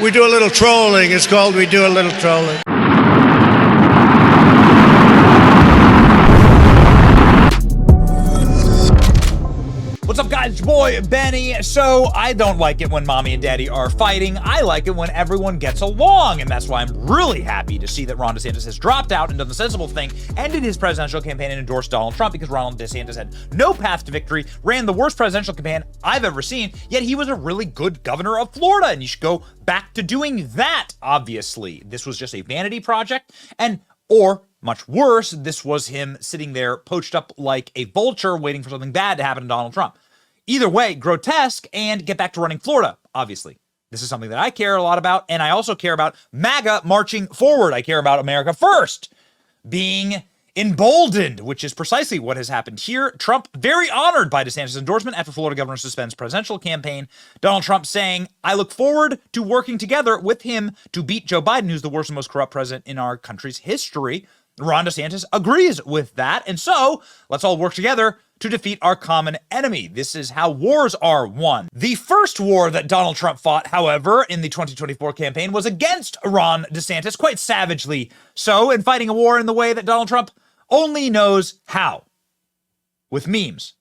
We do a little trolling. It's called We Do a Little Trolling. What's up, guys? It's your boy, Benny. So, I don't like it when mommy and daddy are fighting. I like it when everyone gets along, and that's why I'm really happy to see that Ron DeSantis has dropped out and done the sensible thing, ended his presidential campaign and endorsed Donald Trump, because Ron DeSantis had no path to victory, ran the worst presidential campaign I've ever seen, yet he was a really good governor of Florida, and you should go back to doing that, obviously. This was just a vanity project, or much worse, this was him sitting there poached up like a vulture waiting for something bad to happen to Donald Trump. Either way, grotesque, and get back to running Florida, obviously. This is something that I care a lot about, and I also care about MAGA marching forward. I care about America first being emboldened, which is precisely what has happened here. Trump very honored by DeSantis' endorsement after Florida governor suspends presidential campaign. Donald Trump saying, I look forward to working together with him to beat Joe Biden, who's the worst and most corrupt president in our country's history. Ron DeSantis agrees with that, and so let's all work together to defeat our common enemy. This is how wars are won. The first war that Donald Trump fought, however, in the 2024 campaign was against Ron DeSantis, quite savagely so, in fighting a war in the way that Donald Trump only knows how, with memes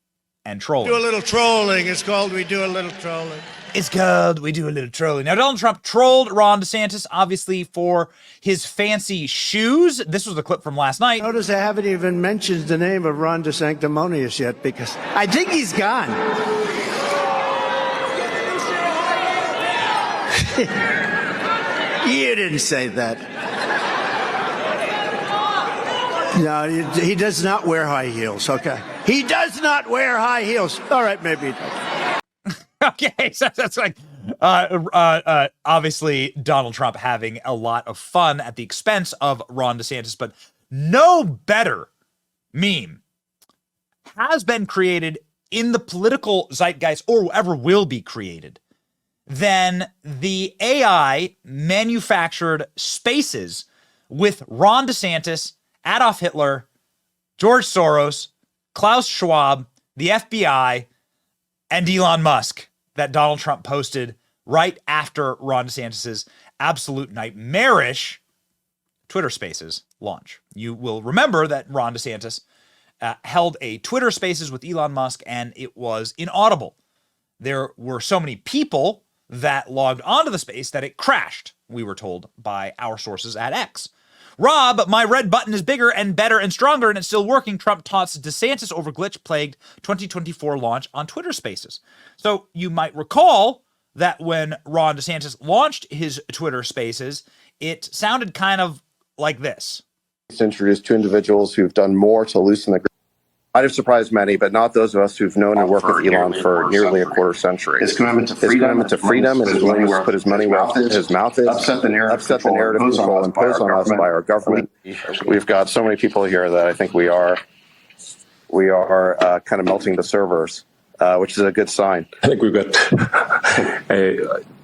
and trolling. Do a little trolling. It's called We Do a Little Trolling. It's called We Do a Little Trolling. Now, Donald Trump trolled Ron DeSantis, obviously, for his fancy shoes. This was the clip from last night. Notice I haven't even mentioned the name of Ron DeSanctimonious yet, because I think he's gone. You didn't say that. No, he does not wear high heels, okay? He does not wear high heels. All right, maybe he does. Okay, so that's like, obviously Donald Trump having a lot of fun at the expense of Ron DeSantis, but no better meme has been created in the political zeitgeist, or ever will be created, than the AI manufactured spaces with Ron DeSantis, Adolf Hitler, George Soros, Klaus Schwab, the FBI, and Elon Musk that Donald Trump posted right after Ron DeSantis' absolute nightmarish Twitter Spaces launch. You will remember that Ron DeSantis held a Twitter Spaces with Elon Musk, and it was inaudible. There were so many people that logged onto the space that it crashed, we were told by our sources at X. Rob, my red button is bigger and better and stronger, and it's still working. Trump taunts DeSantis over glitch-plagued 2024 launch on Twitter Spaces. So you might recall that when Ron DeSantis launched his Twitter Spaces, it sounded kind of like this. Introduced two individuals who've done more to loosen the grip. Might have surprised many, but not those of us who've known and worked with Elon for nearly a quarter century. His commitment to freedom and his willingness to put his money where his mouth is, upset the narrative control imposed on us by our government. We've got so many people here that I think we are kind of melting the servers, which is a good sign. I think we've got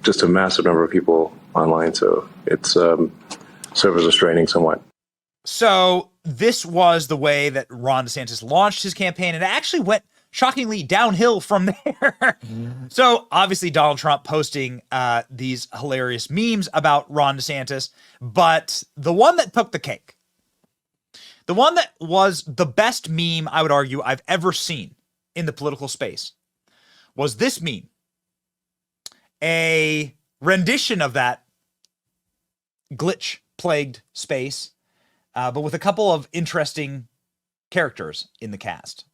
just a massive number of people online, so it's servers are straining somewhat. So this was the way that Ron DeSantis launched his campaign, and it actually went shockingly downhill from there. So obviously Donald Trump posting these hilarious memes about Ron DeSantis, but the one that took the cake, the one that was the best meme, I would argue, I've ever seen in the political space, was this meme. A rendition of that glitch-plagued space, but with a couple of interesting characters in the cast.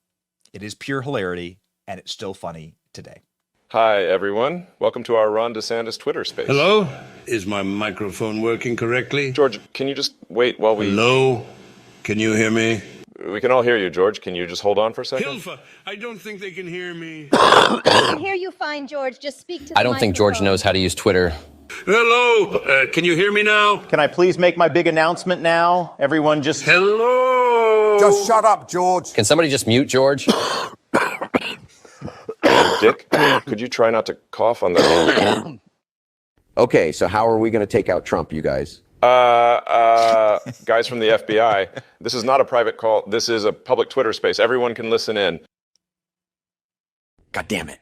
It is pure hilarity, and it's still funny today. Hi, everyone. Welcome to our Ron DeSantis Twitter Space. Hello? Is my microphone working correctly? George, can you just wait while we... Hello? Can you hear me? We can all hear you, George. Can you just hold on for a second? Hilfa, I don't think they can hear me. I can hear you fine, George. Just speak to the I don't think George knows how to use Twitter. Hello? Can you hear me now? Can I please make my big announcement now? Everyone just... Hello? Just shut up, George. Can somebody just mute George? Dick, could you try not to cough on the... Okay, so how are we going to take out Trump, you guys? Guys from the FBI, this is not a private call. This is a public Twitter space. Everyone can listen in. God damn it.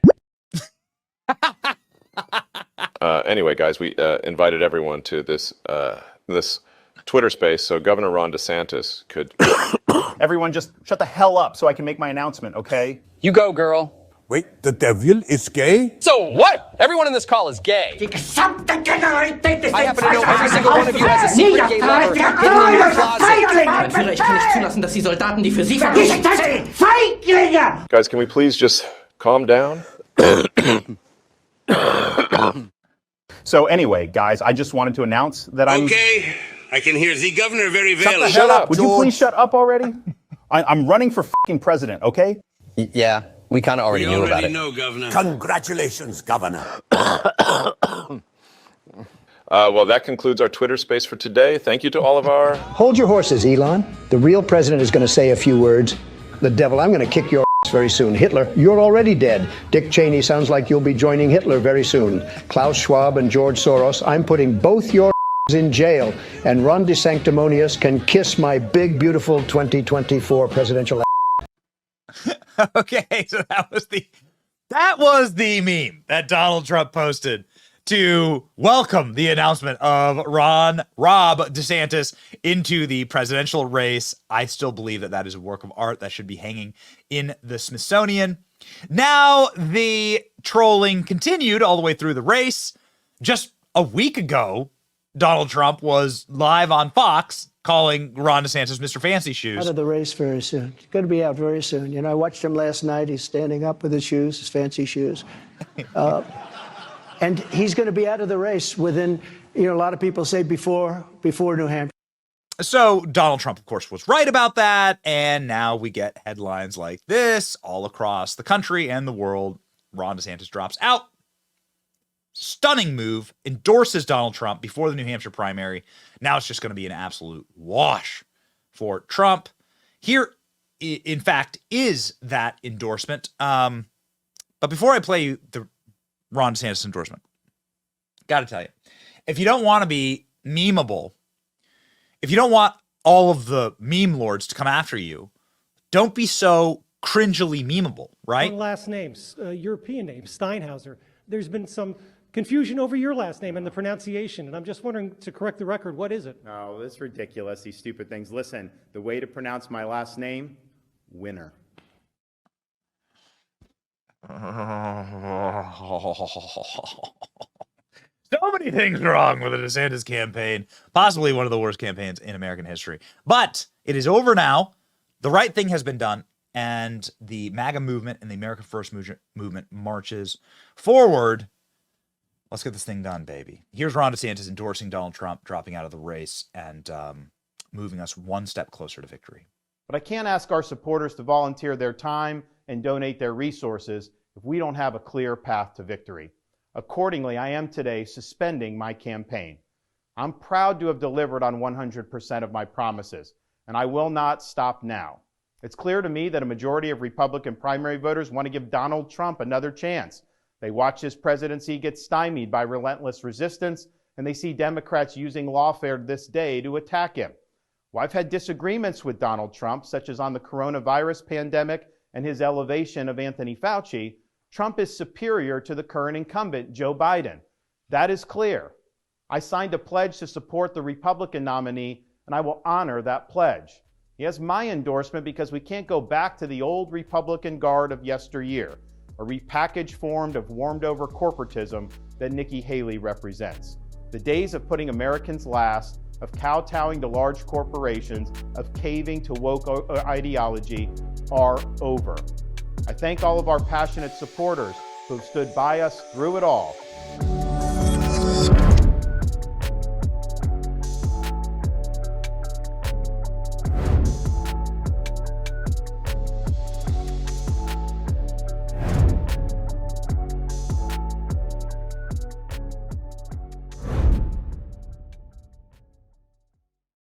Anyway, guys, we invited everyone to this Twitter space, so Governor Ron DeSantis could... Everyone just shut the hell up so I can make my announcement, okay? You go, girl. Wait, the devil is gay? So what? Everyone in this call is gay. I happen to know every single one of you has a secret gay lover hidden in your closet. Mein Führer, ich kann nicht zulassen, dass die Soldaten, die für Sie verwenden. Feiglinge! Guys, can we please just calm down? So anyway, guys, I just wanted to announce that I'm... Okay, I can hear the governor very well. Shut up, Would you please shut up already? I'm running for fucking president, okay? Yeah, we kind of already knew about it. Know, Governor. Congratulations, Governor. Well, that concludes our Twitter space for today. Thank you to all of our... Hold your horses, Elon. The real president is going to say a few words. The devil, I'm going to kick your ass very soon. Hitler, you're already dead. Dick Cheney sounds like you'll be joining Hitler very soon. Klaus Schwab and George Soros, I'm putting both your in jail. And Ron DeSanctimonious can kiss my big, beautiful 2024 presidential Okay, so that was the meme that Donald Trump posted to welcome the announcement of Rob DeSantis into the presidential race. I still believe that is a work of art that should be hanging in the Smithsonian. Now, the trolling continued all the way through the race. Just a week ago, Donald Trump was live on Fox calling Ron DeSantis Mr. Fancy Shoes. Out of the race very soon. He's going to be out very soon. You know, I watched him last night. He's standing up with his shoes, his fancy shoes. And he's going to be out of the race within, a lot of people say before New Hampshire. So Donald Trump, of course, was right about that. And now we get headlines like this all across the country and the world. Ron DeSantis drops out. Stunning move, endorses Donald Trump before the New Hampshire primary. Now it's just going to be an absolute wash for Trump. Here, in fact, is that endorsement. But before I play you the Ron DeSantis endorsement, got to tell you, if you don't want to be memeable, if you don't want all of the meme lords to come after you, don't be so cringily memeable, right? Last names, European names, Steinhauser. There's been some confusion over your last name and the pronunciation, and I'm just wondering, to correct the record, what is it? Oh, that's ridiculous, these stupid things. Listen, the way to pronounce my last name, Winner. So many things wrong with the DeSantis campaign, possibly one of the worst campaigns in American history. But it is over now. The right thing has been done, and the MAGA movement and the America First movement marches forward. Let's get this thing done, baby. Here's Ron DeSantis endorsing Donald Trump, dropping out of the race, and moving us one step closer to victory. But I can't ask our supporters to volunteer their time and donate their resources if we don't have a clear path to victory. Accordingly, I am today suspending my campaign. I'm proud to have delivered on 100% of my promises, and I will not stop now. It's clear to me that a majority of Republican primary voters want to give Donald Trump another chance. They watch his presidency get stymied by relentless resistance, and they see Democrats using lawfare this day to attack him. Well, I've had disagreements with Donald Trump, such as on the coronavirus pandemic and his elevation of Anthony Fauci. Trump is superior to the current incumbent, Joe Biden. That is clear. I signed a pledge to support the Republican nominee, and I will honor that pledge. He has my endorsement because we can't go back to the old Republican guard of yesteryear, a repackaged form of warmed-over corporatism that Nikki Haley represents. The days of putting Americans last, of kowtowing to large corporations, of caving to woke ideology are over. I thank all of our passionate supporters who have stood by us through it all.